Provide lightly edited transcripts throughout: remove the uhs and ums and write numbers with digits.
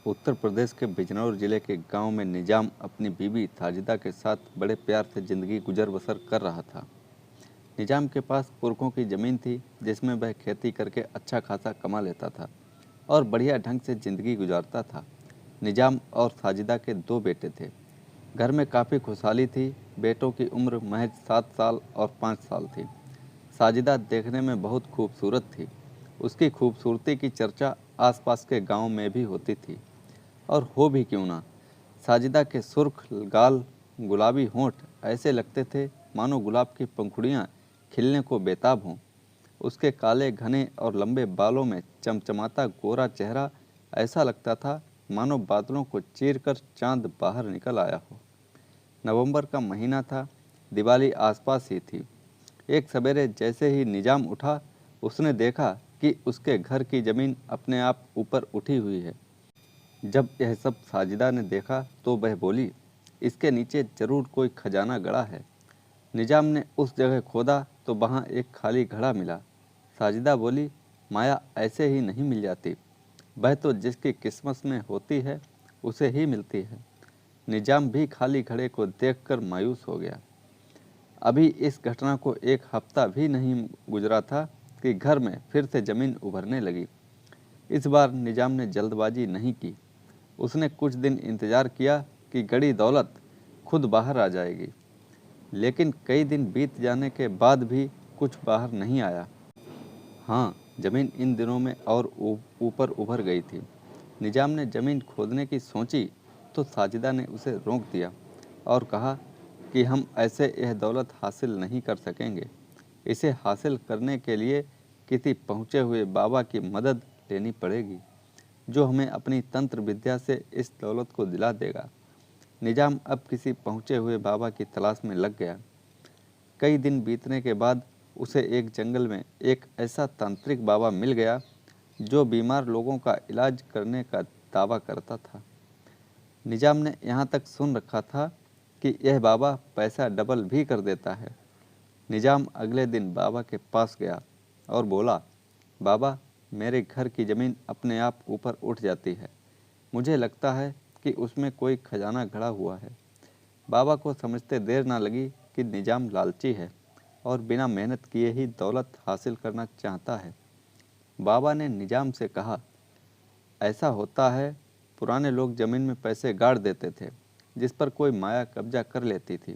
उत्तर प्रदेश के बिजनौर जिले के गांव में निजाम अपनी बीवी साजिदा के साथ बड़े प्यार से ज़िंदगी गुजर बसर कर रहा था। निजाम के पास पुरखों की ज़मीन थी जिसमें वह खेती करके अच्छा खासा कमा लेता था और बढ़िया ढंग से ज़िंदगी गुजारता था। निजाम और साजिदा के दो बेटे थे। घर में काफ़ी खुशहाली थी। बेटों की उम्र महज 7 साल और 5 साल थी। साजिदा देखने में बहुत खूबसूरत थी। उसकी खूबसूरती की चर्चा आसपास के गांव में भी होती थी। और हो भी क्यों ना, साजिदा के सुर्ख गाल, गुलाबी होंठ ऐसे लगते थे मानो गुलाब की पंखुड़ियाँ खिलने को बेताब हों। उसके काले घने और लंबे बालों में चमचमाता गोरा चेहरा ऐसा लगता था मानो बादलों को चीर कर चांद बाहर निकल आया हो। नवंबर का महीना था। दिवाली आसपास ही थी। एक सवेरे जैसे ही निजाम उठा, उसने देखा कि उसके घर की ज़मीन अपने आप ऊपर उठी हुई है। जब यह सब साजिदा ने देखा तो वह बोली, इसके नीचे जरूर कोई खजाना गड़ा है। निजाम ने उस जगह खोदा तो वहाँ एक खाली घड़ा मिला। साजिदा बोली, माया ऐसे ही नहीं मिल जाती। वह तो जिसकी किस्मत में होती है उसे ही मिलती है। निजाम भी खाली घड़े को देखकर मायूस हो गया। अभी इस घटना को एक हफ्ता भी नहीं गुजरा था कि घर में फिर से ज़मीन उभरने लगी। इस बार निजाम ने जल्दबाजी नहीं की। उसने कुछ दिन इंतज़ार किया कि गड़ी दौलत खुद बाहर आ जाएगी। लेकिन कई दिन बीत जाने के बाद भी कुछ बाहर नहीं आया। हाँ, ज़मीन इन दिनों में और ऊपर उभर गई थी। निजाम ने ज़मीन खोदने की सोची तो साजिदा ने उसे रोक दिया और कहा कि हम ऐसे यह दौलत हासिल नहीं कर सकेंगे। इसे हासिल करने के लिए किसी पहुँचे हुए बाबा की मदद लेनी पड़ेगी, जो हमें अपनी तंत्र विद्या से इस दौलत को दिला देगा। निजाम अब किसी पहुँचे हुए बाबा की तलाश में लग गया। कई दिन बीतने के बाद उसे एक जंगल में एक ऐसा तांत्रिक बाबा मिल गया जो बीमार लोगों का इलाज करने का दावा करता था। निजाम ने यहाँ तक सुन रखा था कि यह बाबा पैसा डबल भी कर देता है। निजाम अगले दिन बाबा के पास गया और बोला, बाबा, मेरे घर की ज़मीन अपने आप ऊपर उठ जाती है। मुझे लगता है कि उसमें कोई खजाना गड़ा हुआ है। बाबा को समझते देर ना लगी कि निजाम लालची है और बिना मेहनत किए ही दौलत हासिल करना चाहता है। बाबा ने निजाम से कहा, ऐसा होता है, पुराने लोग ज़मीन में पैसे गाड़ देते थे जिस पर कोई माया कब्जा कर लेती थी।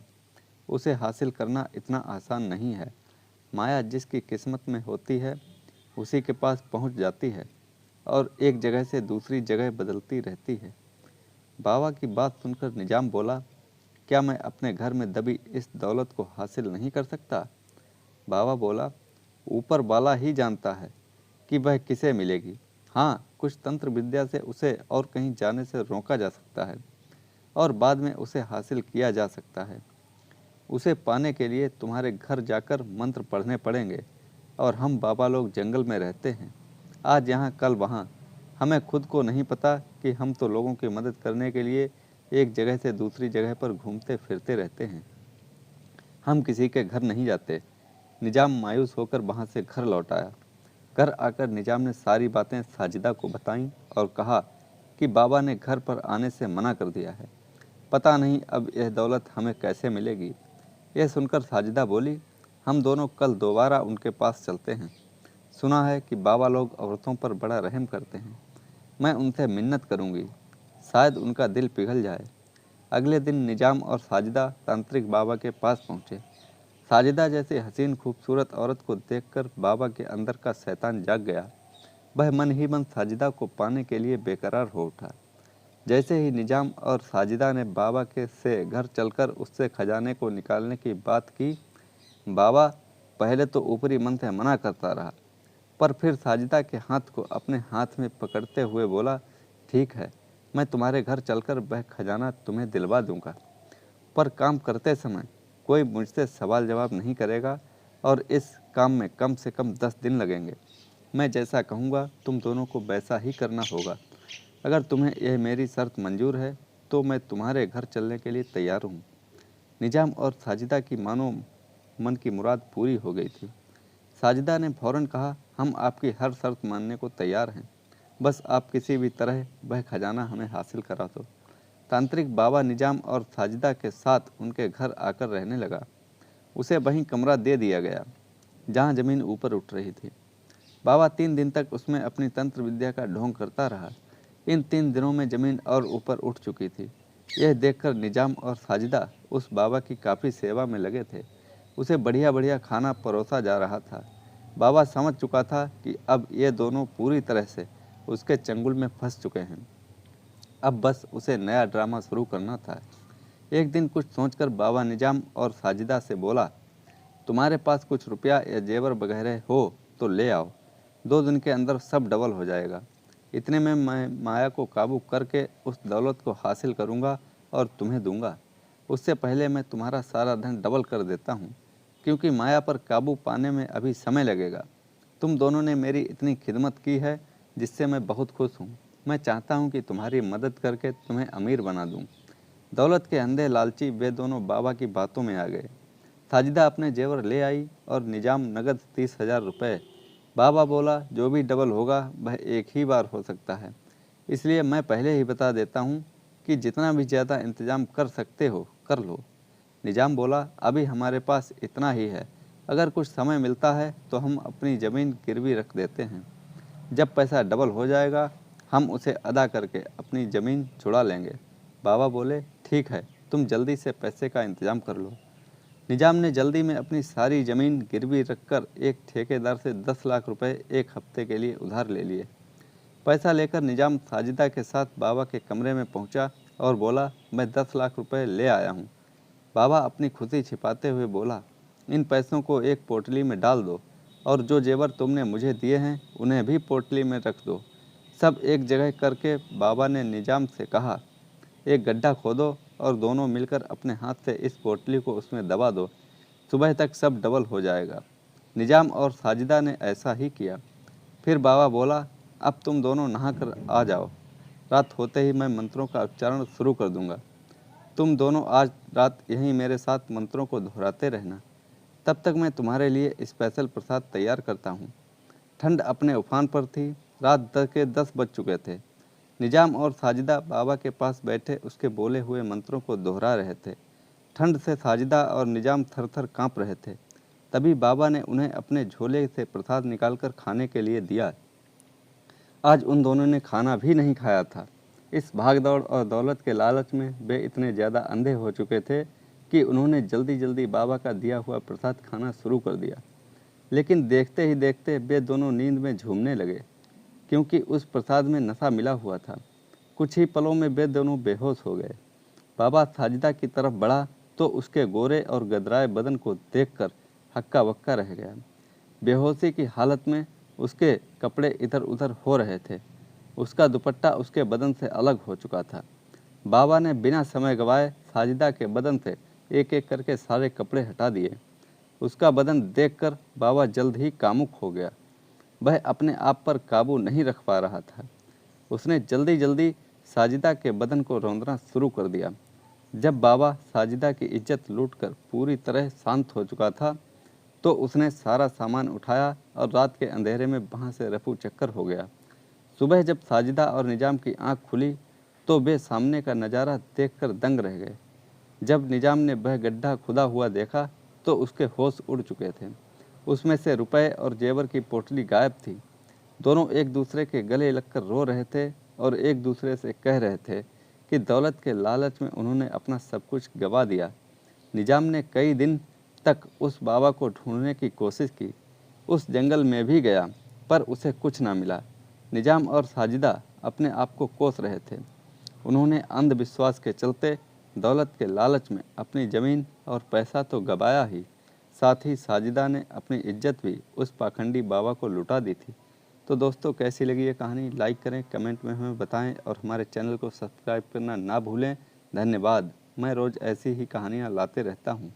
उसे हासिल करना इतना आसान नहीं है। माया जिसकी किस्मत में होती है उसी के पास पहुंच जाती है और एक जगह से दूसरी जगह बदलती रहती है। बाबा की बात सुनकर निजाम बोला, क्या मैं अपने घर में दबी इस दौलत को हासिल नहीं कर सकता? बाबा बोला, ऊपर वाला ही जानता है कि वह किसे मिलेगी। हाँ, कुछ तंत्र विद्या से उसे और कहीं जाने से रोका जा सकता है और बाद में उसे हासिल किया जा सकता है। उसे पाने के लिए तुम्हारे घर जाकर मंत्र पढ़ने पड़ेंगे और हम बाबा लोग जंगल में रहते हैं, आज यहाँ कल वहाँ। हमें खुद को नहीं पता कि हम तो लोगों की मदद करने के लिए एक जगह से दूसरी जगह पर घूमते फिरते रहते हैं। हम किसी के घर नहीं जाते। निजाम मायूस होकर वहाँ से घर लौट आया। घर आकर निजाम ने सारी बातें साजिदा को बताईं और कहा कि बाबा ने घर पर आने से मना कर दिया है। पता नहीं अब यह दौलत हमें कैसे मिलेगी। यह सुनकर साजिदा बोली, हम दोनों कल दोबारा उनके पास चलते हैं। सुना है कि बाबा लोग औरतों पर बड़ा रहम करते हैं। मैं उनसे मिन्नत करूंगी, शायद उनका दिल पिघल जाए। अगले दिन निजाम और साजिदा तांत्रिक बाबा के पास पहुँचे। साजिदा जैसी हसीन खूबसूरत औरत को देखकर बाबा के अंदर का शैतान जाग गया। वह मन ही मन साजिदा को पाने के लिए बेकरार हो उठा। जैसे ही निजाम और साजिदा ने बाबा के से घर चलकर उससे खजाने को निकालने की बात की, बाबा पहले तो ऊपरी मन से मना करता रहा, पर फिर साजिदा के हाथ को अपने हाथ में पकड़ते हुए बोला, ठीक है, मैं तुम्हारे घर चलकर वह खजाना तुम्हें दिलवा दूंगा, पर काम करते समय कोई मुझसे सवाल जवाब नहीं करेगा और इस काम में कम से कम 10 दिन लगेंगे। मैं जैसा कहूँगा तुम दोनों को वैसा ही करना होगा। अगर तुम्हें यह मेरी शर्त मंजूर है तो मैं तुम्हारे घर चलने के लिए तैयार हूँ। निजाम और साजिदा की मानो मन की मुराद पूरी हो गई थी। साजिदा ने फौरन कहा, हम आपकी हर शर्त मानने को तैयार हैं। बस आप किसी भी तरह वह खजाना हमें हासिल करा दो। तांत्रिक बाबा निजाम और साजिदा के साथ उनके घर आकर रहने लगा। उसे वहीं कमरा दे दिया गया जहाँ जमीन ऊपर उठ रही थी। बाबा 3 दिन तक उसमें अपनी तंत्र विद्या का ढोंग करता रहा। इन 3 दिनों में जमीन और ऊपर उठ चुकी थी। यह देखकर निजाम और साजिदा उस बाबा की काफ़ी सेवा में लगे थे। उसे बढ़िया बढ़िया खाना परोसा जा रहा था। बाबा समझ चुका था कि अब ये दोनों पूरी तरह से उसके चंगुल में फंस चुके हैं। अब बस उसे नया ड्रामा शुरू करना था। एक दिन कुछ सोचकर बाबा निजाम और साजिदा से बोला, तुम्हारे पास कुछ रुपया या जेवर वगैरह हो तो ले आओ। 2 दिन के अंदर सब डबल हो जाएगा। इतने में मैं माया को काबू करके उस दौलत को हासिल करूंगा और तुम्हें दूंगा। उससे पहले मैं तुम्हारा सारा धन डबल कर देता हूँ, क्योंकि माया पर काबू पाने में अभी समय लगेगा। तुम दोनों ने मेरी इतनी खिदमत की है जिससे मैं बहुत खुश हूँ। मैं चाहता हूँ कि तुम्हारी मदद करके तुम्हें अमीर बना दूँ। दौलत के अंधे लालची वे दोनों बाबा की बातों में आ गए। साजिदा अपने जेवर ले आई और निजाम नगद 30,000 रुपये। बाबा बोला, जो भी डबल होगा वह एक ही बार हो सकता है, इसलिए मैं पहले ही बता देता हूँ कि जितना भी ज़्यादा इंतजाम कर सकते हो कर लो। निजाम बोला, अभी हमारे पास इतना ही है, अगर कुछ समय मिलता है तो हम अपनी ज़मीन गिरवी रख देते हैं। जब पैसा डबल हो जाएगा हम उसे अदा करके अपनी ज़मीन छुड़ा लेंगे। बाबा बोले, ठीक है, तुम जल्दी से पैसे का इंतज़ाम कर लो। निजाम ने जल्दी में अपनी सारी ज़मीन गिरवी रखकर एक ठेकेदार से 10 लाख रुपए एक हफ्ते के लिए उधार ले लिए। पैसा लेकर निजाम साजिदा के साथ बाबा के कमरे में पहुंचा और बोला, मैं 10 लाख रुपए ले आया हूं। बाबा अपनी खुशी छिपाते हुए बोला, इन पैसों को एक पोटली में डाल दो और जो जेवर तुमने मुझे दिए हैं उन्हें भी पोटली में रख दो। सब एक जगह करके बाबा ने निजाम से कहा, एक गड्ढा खोदो और दोनों मिलकर अपने हाथ से इस पोटली को उसमें दबा दो। सुबह तक सब डबल हो जाएगा। निजाम और साजिदा ने ऐसा ही किया। फिर बाबा बोला, अब तुम दोनों नहा कर आ जाओ। रात होते ही मैं मंत्रों का उच्चारण शुरू कर दूंगा। तुम दोनों आज रात यहीं मेरे साथ मंत्रों को दोहराते रहना। तब तक मैं तुम्हारे लिए स्पेशल प्रसाद तैयार करता हूँ। ठंड अपने उफान पर थी। रात के 10 बज चुके थे। निजाम और साजिदा बाबा के पास बैठे उसके बोले हुए मंत्रों को दोहरा रहे थे। ठंड से साजिदा और निजाम थर थर काँप रहे थे। तभी बाबा ने उन्हें अपने झोले से प्रसाद निकालकर खाने के लिए दिया। आज उन दोनों ने खाना भी नहीं खाया था। इस भागदौड़ और दौलत के लालच में वे इतने ज़्यादा अंधे हो चुके थे कि उन्होंने जल्दी जल्दी बाबा का दिया हुआ प्रसाद खाना शुरू कर दिया। लेकिन देखते ही देखते वे दोनों नींद में झूमने लगे, क्योंकि उस प्रसाद में नशा मिला हुआ था। कुछ ही पलों में वे दोनों बेहोश हो गए। बाबा साजिदा की तरफ बढ़ा तो उसके गोरे और गदराए बदन को देखकर हक्का बक्का रह गया। बेहोशी की हालत में उसके कपड़े इधर उधर हो रहे थे। उसका दुपट्टा उसके बदन से अलग हो चुका था। बाबा ने बिना समय गंवाए साजिदा के बदन से एक एक करके सारे कपड़े हटा दिए। उसका बदन देखकर बाबा जल्द ही कामुक हो गया। वह अपने आप पर काबू नहीं रख पा रहा था। उसने जल्दी जल्दी साजिदा के बदन को रौंदना शुरू कर दिया। जब बाबा साजिदा की इज्जत लूटकर पूरी तरह शांत हो चुका था तो उसने सारा सामान उठाया और रात के अंधेरे में वहाँ से रफू चक्कर हो गया। सुबह जब साजिदा और निजाम की आंख खुली तो वे सामने का नज़ारा देखकर दंग रह गए। जब निजाम ने वह गड्ढा खुदा हुआ देखा तो उसके होश उड़ चुके थे। उसमें से रुपए और जेवर की पोटली गायब थी। दोनों एक दूसरे के गले लगकर रो रहे थे और एक दूसरे से कह रहे थे कि दौलत के लालच में उन्होंने अपना सब कुछ गंवा दिया। निजाम ने कई दिन तक उस बाबा को ढूंढने की कोशिश की। उस जंगल में भी गया पर उसे कुछ ना मिला। निजाम और साजिदा अपने आप को कोस रहे थे। उन्होंने अंधविश्वास के चलते दौलत के लालच में अपनी ज़मीन और पैसा तो गंवाया ही, साथ ही साजिदा ने अपनी इज्जत भी उस पाखंडी बाबा को लुटा दी थी। तो दोस्तों, कैसी लगी ये कहानी? लाइक करें, कमेंट में हमें बताएं और हमारे चैनल को सब्सक्राइब करना ना भूलें। धन्यवाद। मैं रोज़ ऐसी ही कहानियाँ लाते रहता हूँ।